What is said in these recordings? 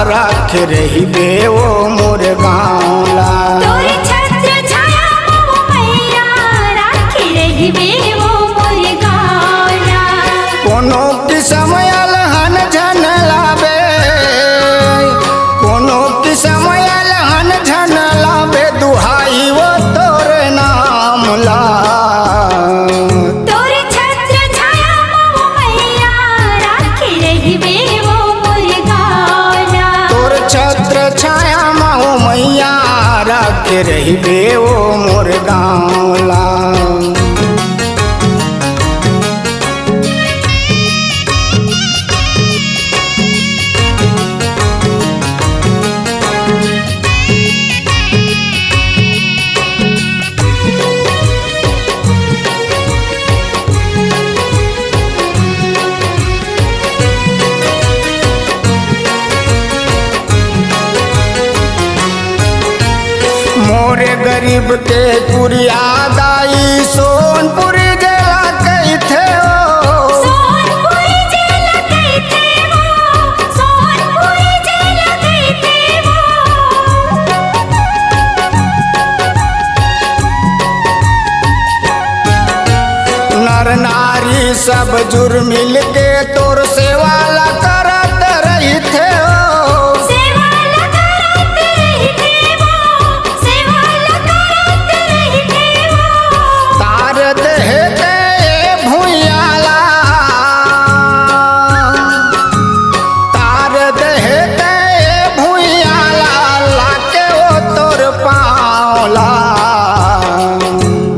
राख रही बे वो मोर गाँवला। तोर छत्र छाया मोह मैया राख रही बे वो मोर गाँवला। कोनो किस्म अलहन झन लावे, कोनो किस्म अलहन झन लावे, दुहाई वो तोर नाम ला। तोर छत्र छाया मोह मैया राख रही बे वो मोर गाँवला। तोर छत्र छाया माओ मैया राख रही बे वो मोर गाँवला। मोरे गरीब के पुरिया दाई सोनपुर जिला कैथे हो। सोनपुर जिला कैथे वो, सोनपुर जिला कैथे वो। नर नारी सब जुर मिल के तोर सेवा ला करत रही थे हो। सेवा ला करत रही थे वो, सेवा ला करत रही थे वो। तार देहे ते भुइयाला, तार देहे ते भुइयाला, लाके वो तोर पाँवला।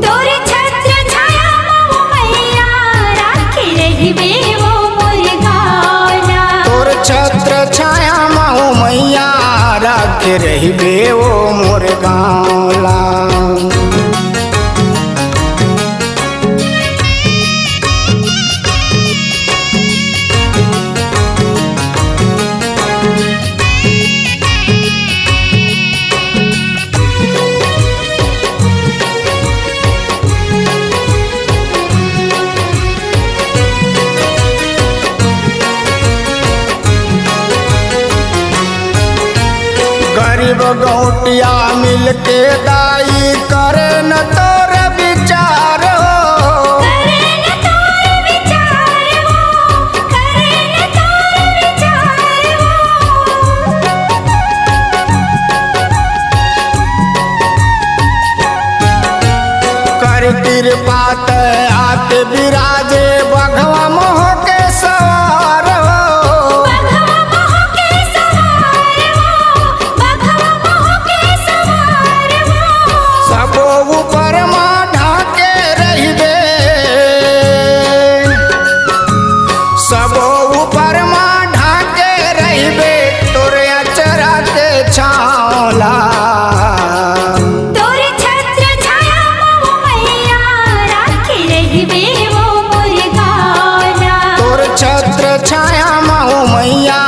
तोर छत्र छाया मोह मैया राख रही बे वो मोर गाँवला। तोर छत्र छाया माओ मैया राख रही बे वो मोर गाँवला। गरीब गौटिया मिल के दाई करे न तोर विचार हो। करे न तोर विचार वो, करे न तोर विचार वो। कर कृपा ते आके विराजे बघवा मोह के सवार हो। बघवा मोह के सवार वो, बघवा मोह के सवार वो। सबो ऊपर माँ ढाके रही बे, सबो ऊपर माँ ढाके रही बे, तोरे अचरा के छावला। तोर छत्र छाया मोह मैया राख रही बे वो मोर गाँवला। तोर छत्र छाया माओ मैया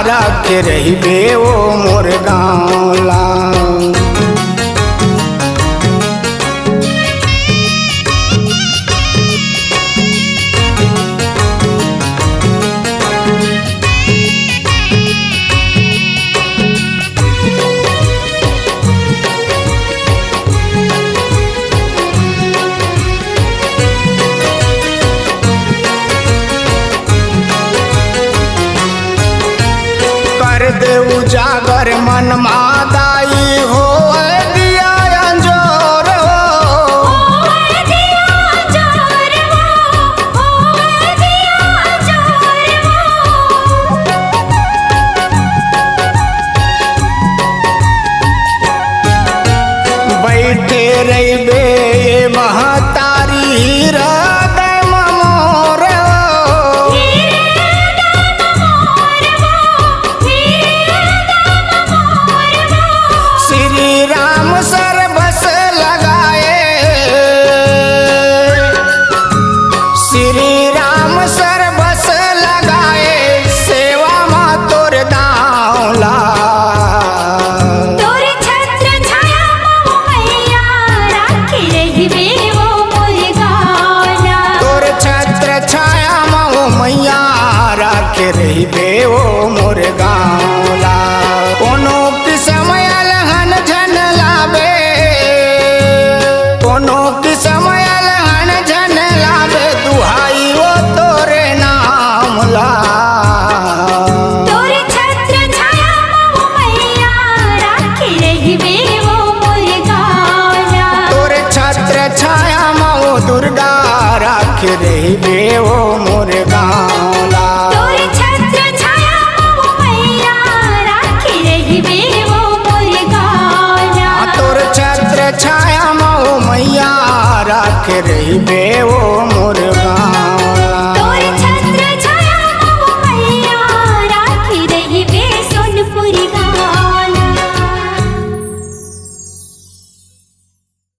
राख रही बे वो मोर गाँवला। कर दे उजागर मन मादाई हो दिया अंजोर हो। ओए दिया जोर वो, ओए दिया जोर वो। बैठे रही बे महतारी हृदय मोर हो। हीरे दाम मोर वो, हीरे दाम मोर वो। श्री राम सर्वस लगाए, श्री राम सर्वस लगाए, सेवा मा तोर दावला। तोर छत्र छाया मोह मैया राख रही रही बे वो मोर गाँवला। तोर छत्र छाया मोह मैया राखी रही बे वो मोर गाँवला। तोर छत्र छाया मऊ मैया राख रही बे वो मोर गाँव।